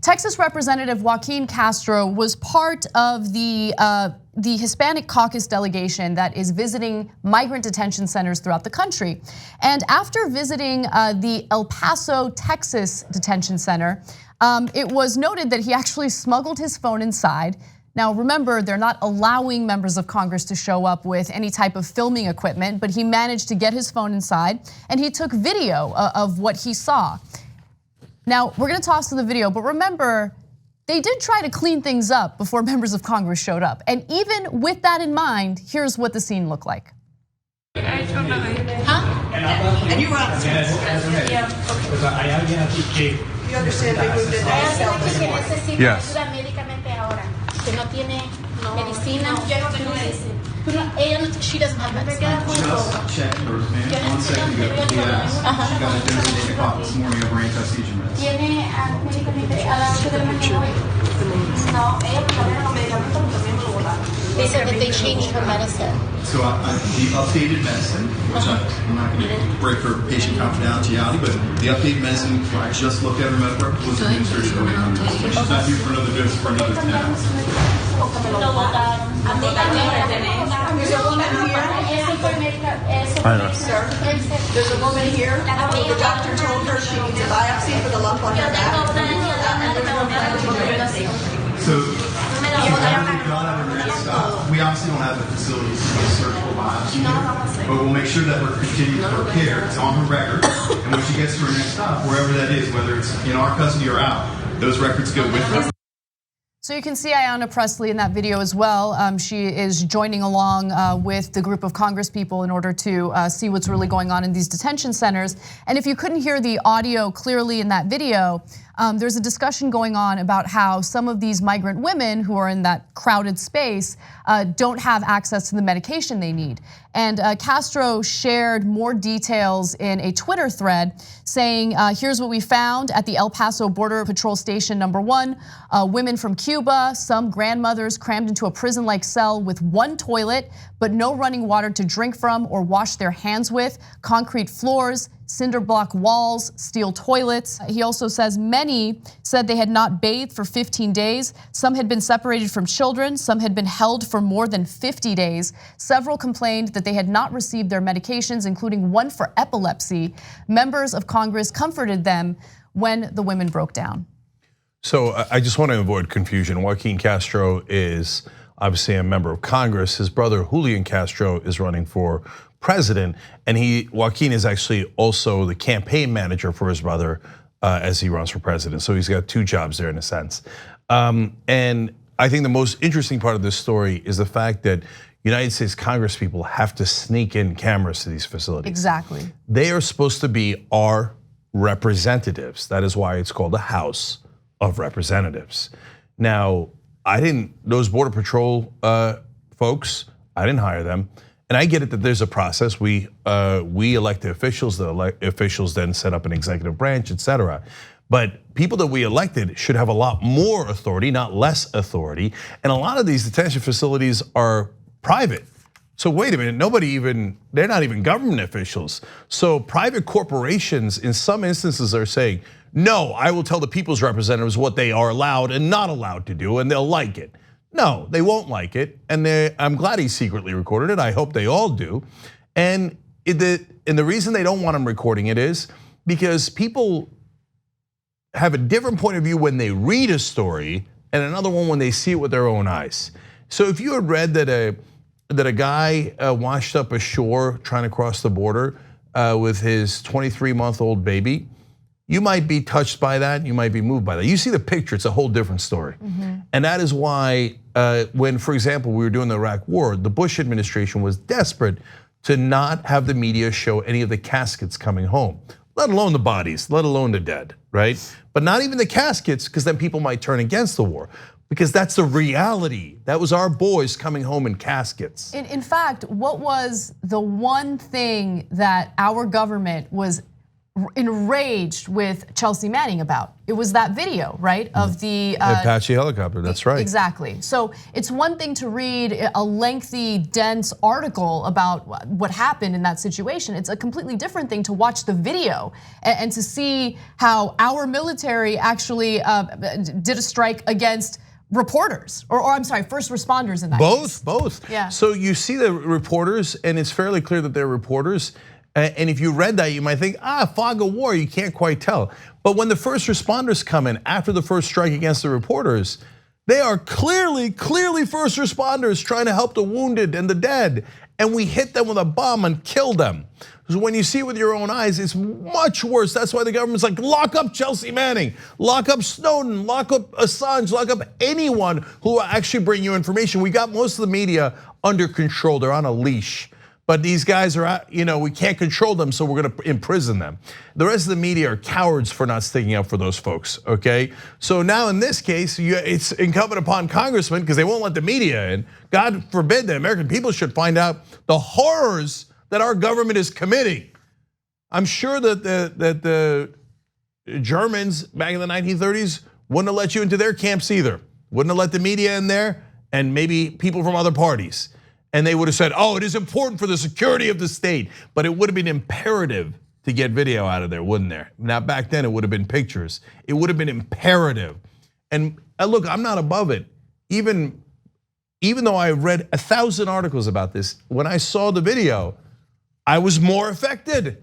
Texas Representative Joaquin Castro was part of the Hispanic Caucus delegation that is visiting migrant detention centers throughout the country. And after visiting the El Paso, Texas detention center, it was noted that he actually smuggled his phone inside. Now remember, they're not allowing members of Congress to show up with any type of filming equipment, but he managed to get his phone inside and he took video of what he saw. Now, we're gonna toss to the video, but remember, they did try to clean things up before members of Congress showed up. And even with that in mind, here's what the scene looked like. Huh? And you were on the Yeah. You understand they moved it down? Yes. She doesn't have medicine. Just checked her, man. 1 second ago. She got a designated cop this morning over anti-seizure meds. They said that they changed her medicine. So the updated medicine, which I'm not going to break her patient confidentiality, but the updated medicine, I just looked at her medical record, was administered to her. She's not due for another dose for another 10 hours. There's a woman here. I know. Sir, there's a woman here. The doctor told her she needs a biopsy for the lump on her back. So, we obviously don't have the facilities to do a surgical biopsy, but we'll make sure that we're continuing her care. It's on her record, and when she gets to her next stop, wherever that is, whether it's in our custody or out, those records go with her. So you can see Ayanna Pressley in that video as well. She is joining along with the group of Congress people in order to see what's really going on in these detention centers. And if you couldn't hear the audio clearly in that video, there's a discussion going on about how some of these migrant women who are in that crowded space don't have access to the medication they need. And Castro shared more details in a Twitter thread saying, here's what we found at the El Paso Border Patrol Station #1. Women from Cuba, some grandmothers crammed into a prison-like cell with one toilet, but no running water to drink from or wash their hands with, concrete floors, cinder block walls, steel toilets. He also says many said they had not bathed for 15 days. Some had been separated from children. Some had been held for more than 50 days. Several complained that they had not received their medications, including one for epilepsy. Members of Congress comforted them when the women broke down. So I just want to avoid confusion. Joaquin Castro is obviously a member of Congress. His brother Julian Castro is running for president, and Joaquin is actually also the campaign manager for his brother as he runs for president. So he's got two jobs there in a sense. And I think the most interesting part of this story is the fact that United States Congress people have to sneak in cameras to these facilities. Exactly. They are supposed to be our representatives. That is why it's called the House of Representatives. Now, those Border Patrol folks, I didn't hire them. And I get it that there's a process. We elect the officials. The officials then set up an executive branch, et cetera. But people that we elected should have a lot more authority, not less authority. And a lot of these detention facilities are private. So wait a minute, they're not even government officials. So private corporations in some instances are saying, no, I will tell the people's representatives what they are allowed and not allowed to do, and they'll like it. No, they won't like it, and I'm glad he secretly recorded it. I hope they all do. And the reason they don't want him recording it is because people have a different point of view when they read a story and another one when they see it with their own eyes. So if you had read that a guy washed up ashore trying to cross the border with his 23-month-old baby, you might be touched by that, you might be moved by that. You see the picture, it's a whole different story. And that is why when, for example, we were doing the Iraq war, the Bush administration was desperate to not have the media show any of the caskets coming home, let alone the bodies, let alone the dead, right? But not even the caskets, because then people might turn against the war. Because that's the reality. That was our boys coming home in caskets. In fact, what was the one thing that our government was enraged with Chelsea Manning about. It was that video, right, of the Apache helicopter. That's right. Exactly. So it's one thing to read a lengthy, dense article about what happened in that situation. It's a completely different thing to watch the video and to see how our military actually did a strike against reporters, or I'm sorry, first responders in that case. Both. Yeah. So you see the reporters, and it's fairly clear that they're reporters. And if you read that, you might think, fog of war, you can't quite tell. But when the first responders come in after the first strike against the reporters, they are clearly first responders trying to help the wounded and the dead. And we hit them with a bomb and kill them. Because when you see it with your own eyes, it's much worse. That's why the government's like, lock up Chelsea Manning, lock up Snowden, lock up Assange, lock up anyone who will actually bring you information. We got most of the media under control, they're on a leash. But these guys are out, we can't control them, so we're gonna imprison them. The rest of the media are cowards for not sticking up for those folks, okay? So now in this case, it's incumbent upon congressmen, because they won't let the media in. God forbid the American people should find out the horrors that our government is committing. I'm sure that the Germans back in the 1930s wouldn't have let you into their camps either. Wouldn't have let the media in there, and maybe people from other parties. And they would have said, it is important for the security of the state. But it would have been imperative to get video out of there, wouldn't there? Now back then it would have been pictures. It would have been imperative. And look, I'm not above it. Even though I read 1,000 articles about this, when I saw the video, I was more affected.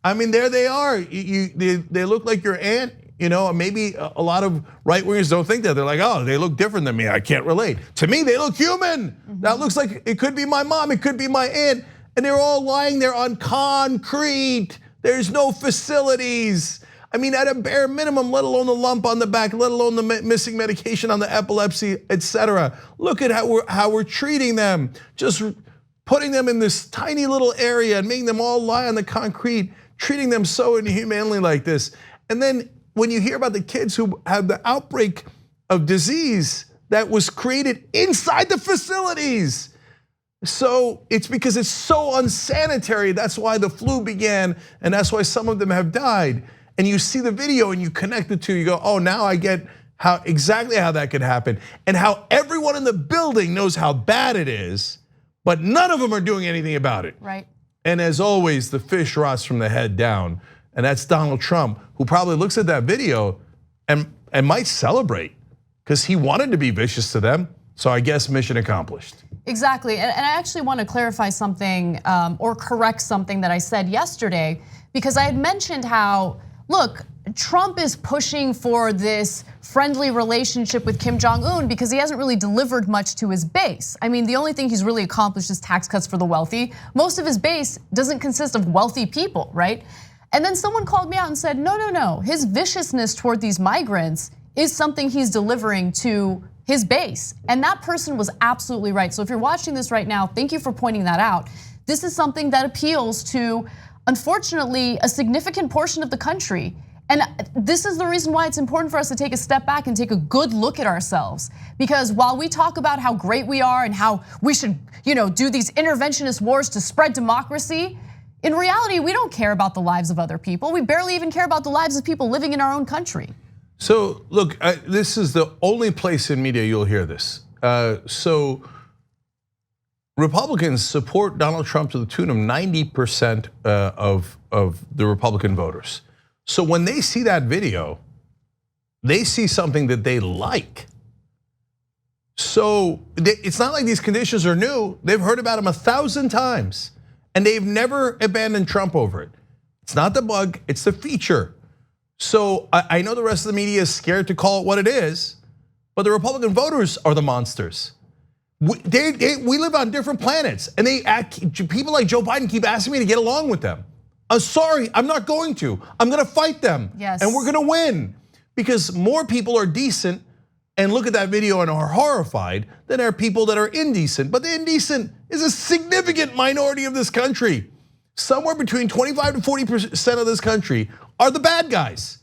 I mean, there they are. They look like your aunt. Maybe a lot of right-wingers don't think that. They're like, they look different than me, I can't relate. To me, they look human. That looks like it could be my mom, it could be my aunt. And they're all lying there on concrete. There's no facilities. I mean, at a bare minimum, let alone the lump on the back, let alone the missing medication on the epilepsy, etc. Look at how we're treating them. Just putting them in this tiny little area and making them all lie on the concrete, treating them so inhumanely like this. And then when you hear about the kids who have the outbreak of disease that was created inside the facilities. So it's because it's so unsanitary. That's why the flu began, and that's why some of them have died. And you see the video and you connect the two, you go, now I get exactly how that could happen, and how everyone in the building knows how bad it is, but none of them are doing anything about it. Right. And as always, the fish rots from the head down. And that's Donald Trump, who probably looks at that video and might celebrate, because he wanted to be vicious to them. So I guess mission accomplished. Exactly, and I actually want to clarify something or correct something that I said yesterday, because I had mentioned how, look, Trump is pushing for this friendly relationship with Kim Jong-un because he hasn't really delivered much to his base. I mean, the only thing he's really accomplished is tax cuts for the wealthy. Most of his base doesn't consist of wealthy people, right? And then someone called me out and said, no, his viciousness toward these migrants is something he's delivering to his base. And that person was absolutely right. So if you're watching this right now, thank you for pointing that out. This is something that appeals to, unfortunately, a significant portion of the country. And this is the reason why it's important for us to take a step back and take a good look at ourselves. Because while we talk about how great we are and how we should, do these interventionist wars to spread democracy, in reality, we don't care about the lives of other people. We barely even care about the lives of people living in our own country. So look, this is the only place in media you'll hear this. So Republicans support Donald Trump to the tune of 90% of the Republican voters. So when they see that video, they see something that they like. So it's not like these conditions are new. They've heard about them 1,000 times. And they've never abandoned Trump over it. It's not the bug, it's the feature. So I know the rest of the media is scared to call it what it is, but the Republican voters are the monsters. We live on different planets, and people like Joe Biden keep asking me to get along with them. I'm sorry, I'm not going to. I'm gonna fight them, yes. And we're gonna win. Because more people are decent and look at that video and are horrified than are people that are indecent. But the indecent is a significant minority of this country. Somewhere between 25 to 40% of this country are the bad guys.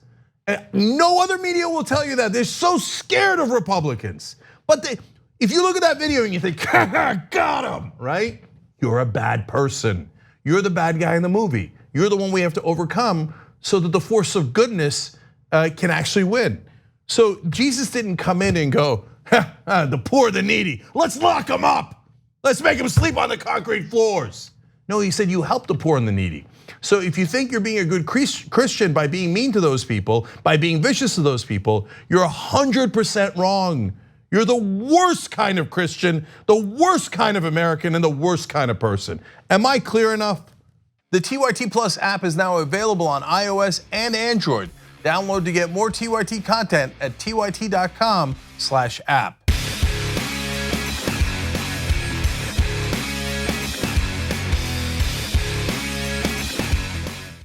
And no other media will tell you that. They're so scared of Republicans. But if you look at that video and you think, got him, right? You're a bad person. You're the bad guy in the movie. You're the one we have to overcome so that the force of goodness can actually win. So Jesus didn't come in and go, the poor, the needy, let's lock them up. Let's make them sleep on the concrete floors. No, he said you help the poor and the needy. So if you think you're being a good Christian by being mean to those people, by being vicious to those people, you're 100% wrong. You're the worst kind of Christian, the worst kind of American, and the worst kind of person. Am I clear enough? The TYT Plus app is now available on iOS and Android. Download to get more TYT content at tyt.com/app.